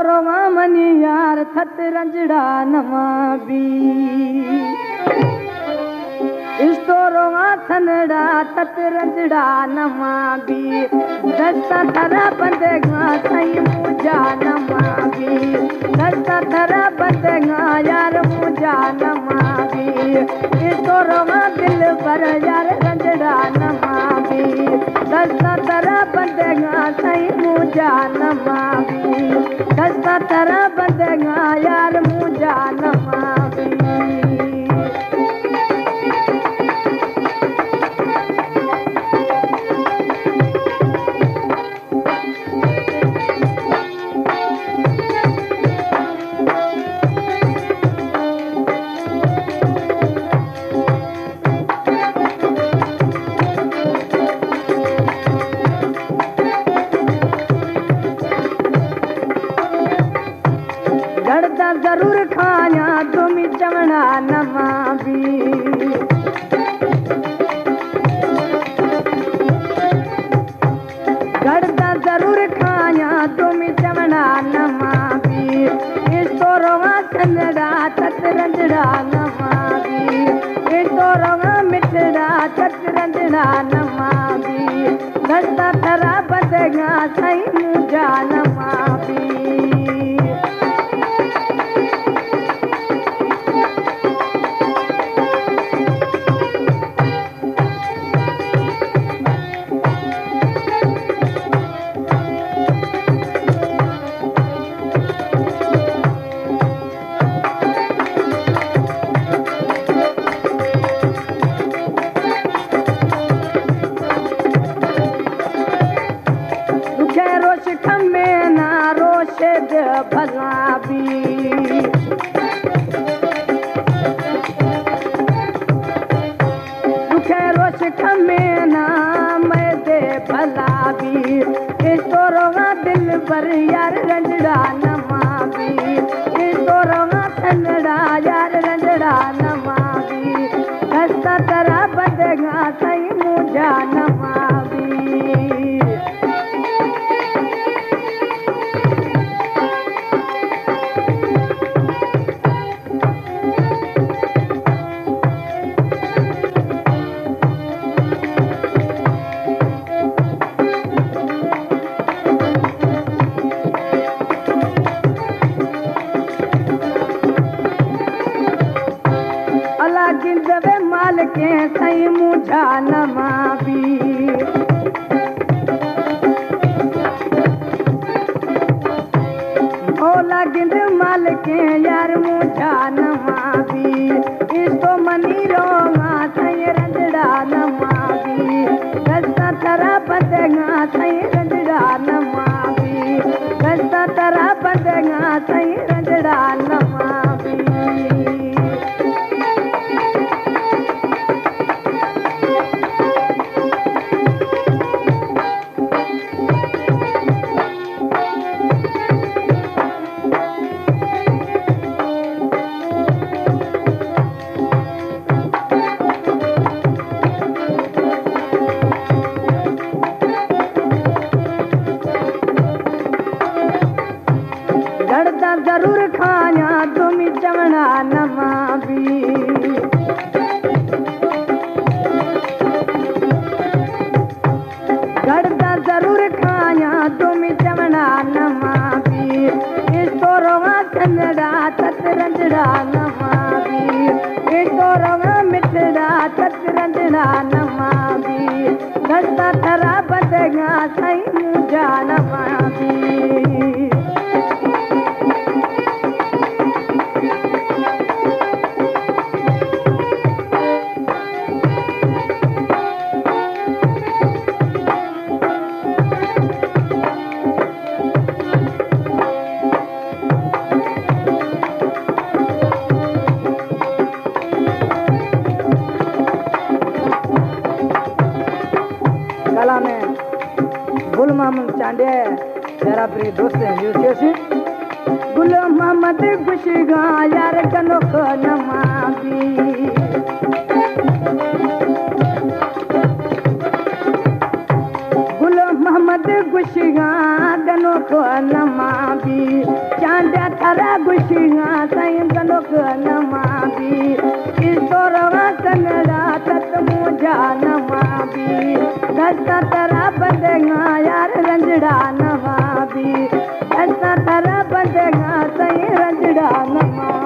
रोवा मनी यार थत रंजड़ा नमा भी इस्तो रोवा थनड़ा थत रंजड़ा नमा भी दस्ता थरा बंदेगा सही मुझा नमा भी दस्ता थरा बंदेगा यार मुझा नमा भी इस्तो रोवा दिल पर यार रंजड़ा नमा भी दस्ता थरा बंदेगा सही मुझा नमा भी दस्ता थरा बंदेगा यार मुझा नमा भी जरूर खाया तुम चवना नमा भी गड़दा जरूर खाया तुम चवना नमा भी इस तो रोवा चंदड़ा तत रंजड़ा नमा भी इस तो रोवा मिठड़ा तत रंजड़ा नमा भी दस्ता थरा बंदेगा सही मुझा नमा भी भला भी दुखे रोश खमे ना मैं दे भला भी इस तो रोवा दिल पर यार रंजड़ा नमा भी इस तो रोवा थनड़ा यार रंजड़ा नमा भी दस्ता तरा बंदेगा सही मुझा नमा भी गिंदवे माल के सही मुझा नमा भी भोला गिंद माल के यार मुझा नमा भी इस तो मनी रोगा सही रंजड़ा नमा भी दस्ता थरा बंदेगा सही रंजड़ा नमा भी दस्ता थरा बंदेगा सही रंजड़ा नमा भी जरूर खाया तुम चवना नमा भी गड़दा जरूर खाया तुम चवना नमा भी इस तो रोवा चंदड़ा तत रंजड़ा नमा भी इस तो रोवा मिठड़ा तत रंजड़ा नमा भी दस्ता थरा बंदेगा सही मुझा नमा भी कला में गुल मोहम्मद चांडिया मेरा प्रिय दोस्त है यूकेशी गुल मोहम्मद खुशगा यार कनोख नमाबी गुल मोहम्मद खुशगा गनो को नमा भी चांद थरा गुशिया साईं गनो को नमा भी ईश्वरवा कनड़ा तत मुझा नमा भी दस्ता तरा बंदेगा यार रंजड़ा नमा भी दस्ता तरा बंदेगा साईं रंजड़ा नमा